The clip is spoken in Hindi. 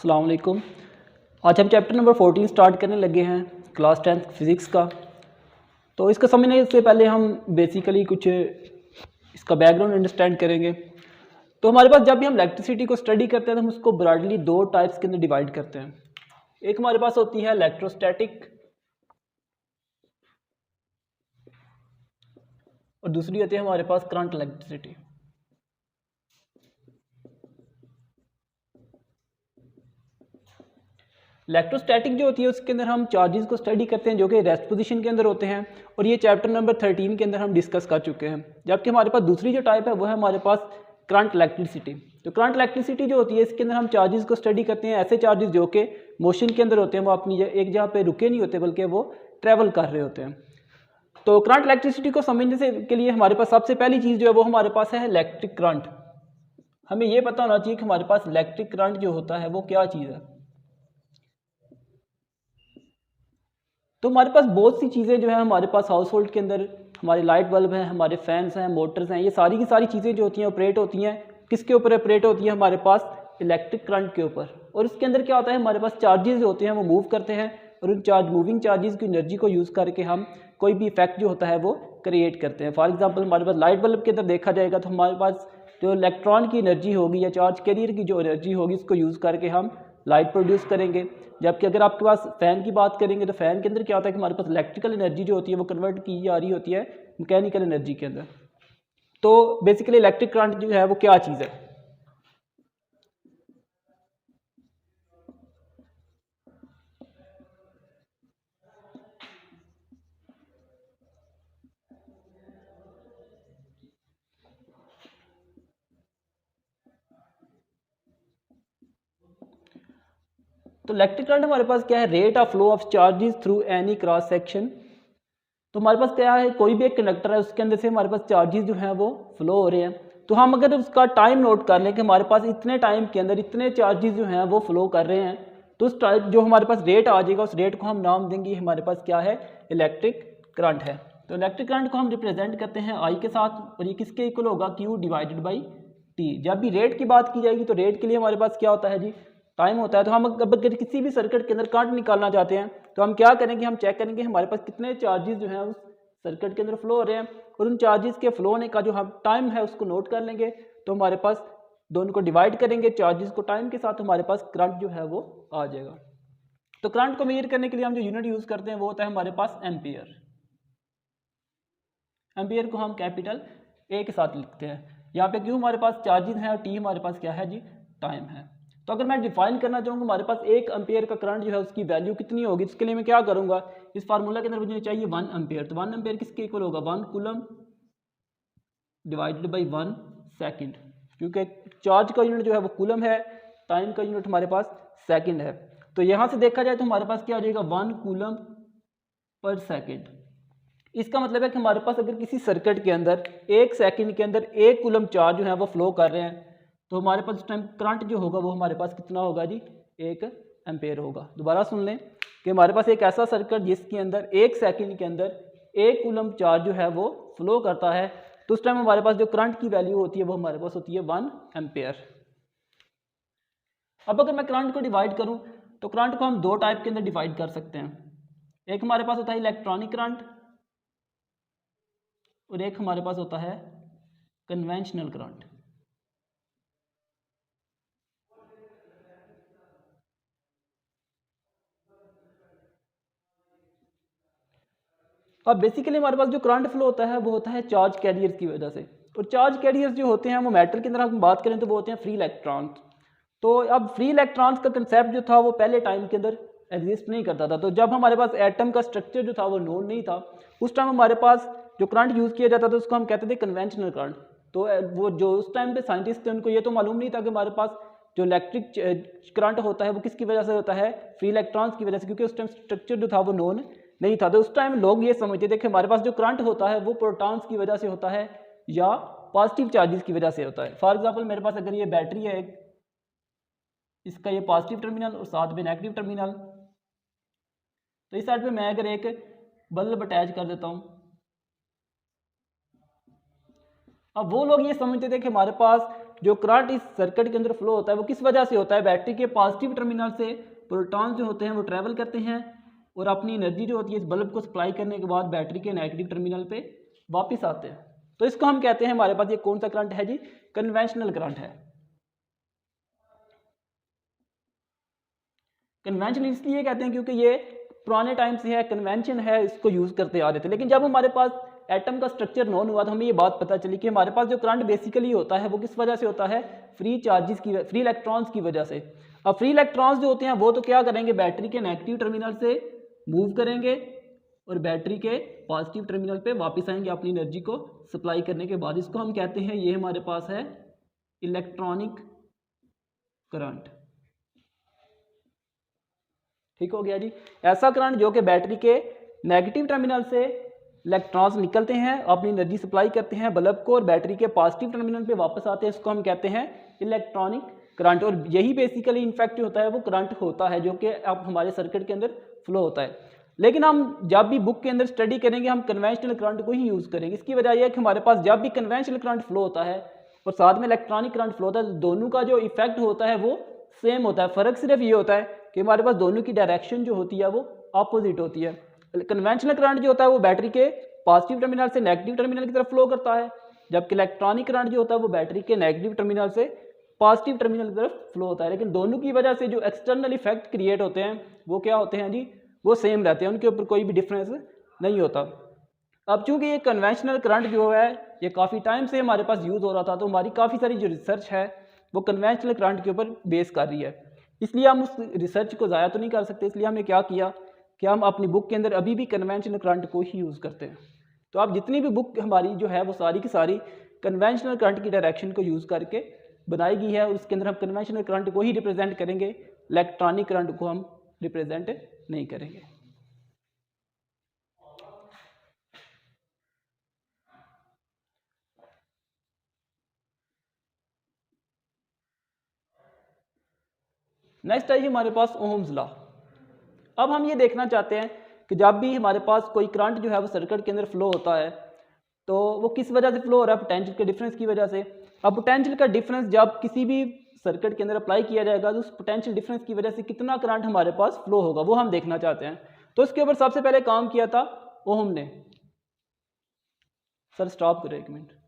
अस्सलाम वालेकुम। आज हम चैप्टर नंबर 14 स्टार्ट करने लगे हैं क्लास 10th फिज़िक्स का। तो इसको समझने से पहले हम बेसिकली कुछ इसका बैकग्राउंड अंडरस्टैंड करेंगे। तो हमारे पास जब भी हम इलेक्ट्रिसिटी को स्टडी करते हैं तो हम उसको ब्रॉडली दो टाइप्स के अंदर डिवाइड करते हैं। एक हमारे पास होती है इलेक्ट्रोस्टैटिक और दूसरी होती है हमारे पास करंट इलेक्ट्रिसिटी। इलेक्ट्रोस्टैटिक जो होती है उसके अंदर हम चार्जेस को स्टडी करते हैं जो कि रेस्ट पोजीशन के अंदर होते हैं, और ये चैप्टर नंबर 13 के अंदर हम डिस्कस कर चुके हैं। जबकि हमारे पास दूसरी जो टाइप है वो है हमारे पास करंट इलेक्ट्रिसिटी। तो करंट इलेक्ट्रिसिटी जो होती है इसके अंदर हम चार्जेस को स्टडी करते हैं, ऐसे चार्जेस जो कि मोशन के अंदर होते हैं, वो अपनी एक जगह पे रुके नहीं होते बल्कि वो ट्रैवल कर रहे होते हैं। तो करंट इलेक्ट्रिसिटी को समझने से के लिए हमारे पास सबसे पहली चीज़ जो है वो हमारे पास है इलेक्ट्रिक करंट। हमें ये पता होना चाहिए कि हमारे पास इलेक्ट्रिक करंट जो होता है वो क्या चीज़ है। तो हमारे पास बहुत सी चीज़ें जो है हमारे पास हाउस होल्ड के अंदर, हमारे लाइट बल्ब हैं, हमारे फैंस हैं, मोटर्स हैं, ये सारी की सारी चीज़ें जो होती हैं ऑपरेट होती हैं किसके ऊपर ऑपरेट होती है, हमारे पास इलेक्ट्रिक करंट के ऊपर। और इसके अंदर क्या होता है, हमारे पास चार्जेस जो होते हैं वो मूव करते हैं, और उन मूविंग चार्जेस की एनर्जी को यूज़ करके हम कोई भी इफेक्ट जो होता है वो क्रिएट करते हैं। फॉर एग्जाम्पल हमारे पास लाइट बल्ब के अंदर देखा जाएगा तो हमारे पास जो इलेक्ट्रॉन की एनर्जी होगी या चार्ज कैरियर की जो एनर्जी होगी उसको यूज़ करके हम लाइट प्रोड्यूस करेंगे। जबकि अगर आपके पास फ़ैन की बात करेंगे तो फ़ैन के अंदर क्या होता है कि हमारे पास इलेक्ट्रिकल एनर्जी जो होती है वो कन्वर्ट की जा रही होती है मैकेनिकल एनर्जी के अंदर। तो बेसिकली इलेक्ट्रिक करंट जो है वो क्या चीज़ है। तो इलेक्ट्रिक करंट हमारे पास क्या है, rate of flow of charges through any cross section. तो हमारे पास क्या है, कोई भी एक कंडक्टर है उसके अंदर से हमारे पास चार्जेस जो हैं वो फ्लो हो रहे हैं। तो हम अगर उसका टाइम नोट कर लें कि हमारे पास इतने टाइम के अंदर इतने चार्जेस जो हैं वो फ्लो कर रहे हैं, तो उस जो हमारे पास रेट आ जाएगा उस रेट को हम नाम देंगे हमारे पास क्या है, इलेक्ट्रिक करंट है। तो इलेक्ट्रिक करंट को हम रिप्रेजेंट करते हैं आई के साथ, और ये किसके इक्वल होगा, क्यू डिवाइडेड बाई टी। जब भी रेट की बात की जाएगी तो रेट के लिए हमारे पास क्या होता है जी, टाइम होता है। तो हम अगर किसी भी सर्किट के अंदर करंट निकालना चाहते हैं तो हम क्या करेंगे, हम चेक करेंगे हमारे पास कितने चार्जेस जो हैं उस सर्किट के अंदर फ्लो हो रहे हैं, और उन चार्जेस के फ्लो होने का जो हम टाइम है उसको नोट कर लेंगे। तो हमारे पास दोनों को डिवाइड करेंगे चार्जेस को टाइम के साथ, हमारे पास करंट जो है वो आ जाएगा। तो करंट को मेजर करने के लिए हम जो यूनिट यूज़ करते हैं वो होता है हमारे पास एम्पियर। एम्पियर को हम कैपिटल ए के साथ लिखते हैं। यहाँ पे क्यों हमारे पास चार्जेस हैं और टी हमारे पास क्या है जी, टाइम है। तो अगर मैं डिफाइन करना चाहूँगा हमारे पास एक एम्पियर का करंट जो है उसकी वैल्यू कितनी होगी, इसके लिए मैं क्या करूँगा, इस फार्मूला के अंदर मुझे चाहिए 1 एम्पियर। तो 1 एम्पियर किसके इक्वल होगा, 1 कूलम डिवाइडेड बाई 1 सेकेंड, क्योंकि चार्ज का यूनिट जो है वो कूलम है, टाइम का यूनिट हमारे पास सेकेंड है। तो यहाँ से देखा जाए तो हमारे पास क्या हो जाएगा, 1 कूलम पर सेकेंड। इसका मतलब है कि हमारे पास अगर किसी सर्किट के अंदर एक सेकंड के अंदर एक कूलम चार्ज जो है वो फ्लो कर रहे हैं, तो हमारे पास इस टाइम करंट जो होगा वो हमारे पास कितना होगा जी, 1 एम्पेयर होगा। दोबारा सुन लें कि हमारे पास एक ऐसा सर्किट जिसके अंदर एक सेकंड के अंदर एक कूलम चार्ज जो है वो फ्लो करता है, तो उस टाइम हमारे पास जो करंट की वैल्यू होती है वो हमारे पास होती है 1 एम्पेयर। अब अगर मैं करंट को डिवाइड करूँ तो करंट को हम दो टाइप के अंदर डिवाइड कर सकते हैं। एक हमारे पास होता है इलेक्ट्रॉनिक करंट, और एक हमारे पास होता है कन्वेंशनल करंट। अब बेसिकली हमारे पास जो करंट फ्लो होता है वो होता है चार्ज कैरियर्स की वजह से, और चार्ज कैरियर्स जो होते हैं वो मेटल के अंदर हम बात करें तो वो होते हैं फ्री इलेक्ट्रॉन्स। तो अब फ्री इलेक्ट्रॉन्स का कंसेप्ट जो था वो पहले टाइम के अंदर एग्जिस्ट नहीं करता था। तो जब हमारे पास एटम का स्ट्रक्चर जो था वो नोन नहीं था, उस टाइम हमारे पास जो करंट यूज़ किया जाता था उसको हम कहते थे कन्वेंशनल करंट। तो वो जो उस टाइम पे साइंटिस्ट थे उनको ये तो मालूम नहीं था कि हमारे पास जो इलेक्ट्रिक करंट होता है वो किसकी वजह से होता है, फ्री इलेक्ट्रॉन्स की वजह से, क्योंकि उस टाइम स्ट्रक्चर जो था वो नोन नहीं था। तो उस टाइम लोग ये समझते थे कि हमारे पास जो करंट होता है वो प्रोटॉन्स की वजह से होता है या पॉजिटिव चार्जेस की वजह से होता है। फॉर एग्जांपल मेरे पास अगर ये बैटरी है, इसका ये पॉजिटिव टर्मिनल और साथ में नेगेटिव टर्मिनल, तो इस साइड पे मैं अगर एक बल्ब अटैच कर देता हूँ, अब वो लोग ये समझते थे कि हमारे पास जो करंट इस सर्किट के अंदर फ्लो होता है वो किस वजह से होता है, बैटरी के पॉजिटिव टर्मिनल से प्रोटॉन जो होते हैं वो ट्रैवल करते हैं और अपनी एनर्जी जो होती है इस बल्ब को सप्लाई करने के बाद बैटरी के नेगेटिव टर्मिनल पे वापस आते हैं। तो इसको हम कहते हैं, हमारे पास ये कौन सा करंट है जी, कन्वेंशनल करंट है। कन्वेंशन इसलिए कहते हैं क्योंकि ये पुराने टाइम से है, कन्वेंशन है, इसको यूज़ करते आ रहे थे। लेकिन जब हमारे पास एटम का स्ट्रक्चर नॉन हुआ तो हमें ये बात पता चली कि हमारे पास जो करंट बेसिकली होता है वो किस वजह से होता है, फ्री चार्जेस की, फ्री इलेक्ट्रॉन्स की वजह से। अब फ्री इलेक्ट्रॉन्स जो होते हैं वो तो क्या करेंगे, बैटरी के नेगेटिव टर्मिनल से मूव करेंगे और बैटरी के पॉजिटिव टर्मिनल पे वापस आएंगे अपनी एनर्जी को सप्लाई करने के बाद। इसको हम कहते हैं, ये हमारे पास है इलेक्ट्रॉनिक करंट। ठीक हो गया जी। ऐसा करंट जो कि बैटरी के नेगेटिव टर्मिनल से इलेक्ट्रॉन्स निकलते हैं, अपनी एनर्जी सप्लाई करते हैं बल्ब को और बैटरी के पॉजिटिव टर्मिनल पे वापस आते हैं, इसको हम कहते हैं इलेक्ट्रॉनिक करंट। और यही बेसिकली इनफैक्ट होता है वो करंट होता है जो कि अब हमारे सर्किट के अंदर फ्लो होता है। लेकिन हम जब भी बुक के अंदर स्टडी करेंगे हम कन्वेंशनल करंट को ही यूज़ करेंगे। इसकी वजह यह है कि हमारे पास जब भी कन्वेंशनल करंट फ्लो होता है और साथ में इलेक्ट्रॉनिक करंट फ्लो होता है, दोनों का जो इफेक्ट होता है वो सेम होता है। फ़र्क सिर्फ ये होता है कि हमारे पास दोनों की डायरेक्शन जो होती है वो अपोजिट होती है। कन्वेंशनल करंट जो होता है वो बैटरी के पॉजिटिव टर्मिनल से नेगेटिव टर्मिनल की तरफ फ्लो करता है, जबकि इलेक्ट्रॉनिक करंट जो होता है वो बैटरी के नेगेटिव टर्मिनल से पॉजिटिव टर्मिनल की तरफ फ्लो होता है। लेकिन दोनों की वजह से जो एक्सटर्नल इफेक्ट क्रिएट होते हैं वो क्या होते हैं जी, वो सेम रहते हैं, उनके ऊपर कोई भी डिफरेंस नहीं होता। अब चूंकि ये कन्वेंशनल करंट जो है ये काफ़ी टाइम से हमारे पास यूज़ हो रहा था, तो हमारी काफ़ी सारी जो रिसर्च है वो कन्वेंशनल करंट के ऊपर बेस कर रही है। इसलिए हम उस रिसर्च को ज़ाया तो नहीं कर सकते, इसलिए हमने क्या किया कि हम अपनी बुक के अंदर अभी भी कन्वेंशनल करंट को ही यूज़ करते हैं। तो अब जितनी भी बुक हमारी जो है वो सारी की सारी कन्वेंशनल करंट की डायरेक्शन को यूज़ करके बनाई गई है, उसके अंदर हम कन्वेंशनल करंट को ही रिप्रेजेंट करेंगे, इलेक्ट्रॉनिक करंट को हम रिप्रेजेंट नहीं करेंगे। नेक्स्ट है जी हमारे पास ओम्स लॉ। अब हम ये देखना चाहते हैं कि जब भी हमारे पास कोई करंट जो है वो सर्किट के अंदर फ्लो होता है तो वो किस वजह से फ्लो हो रहा है, पोटेंशियल के डिफरेंस की वजह से। अब पोटेंशियल का डिफरेंस जब किसी भी सर्किट के अंदर अप्लाई किया जाएगा तो उस पोटेंशियल डिफरेंस की वजह से कितना करंट हमारे पास फ्लो होगा वो हम देखना चाहते हैं। तो इसके ऊपर सबसे पहले काम किया था ओम ने। सर स्टॉप करो 1 मिनट।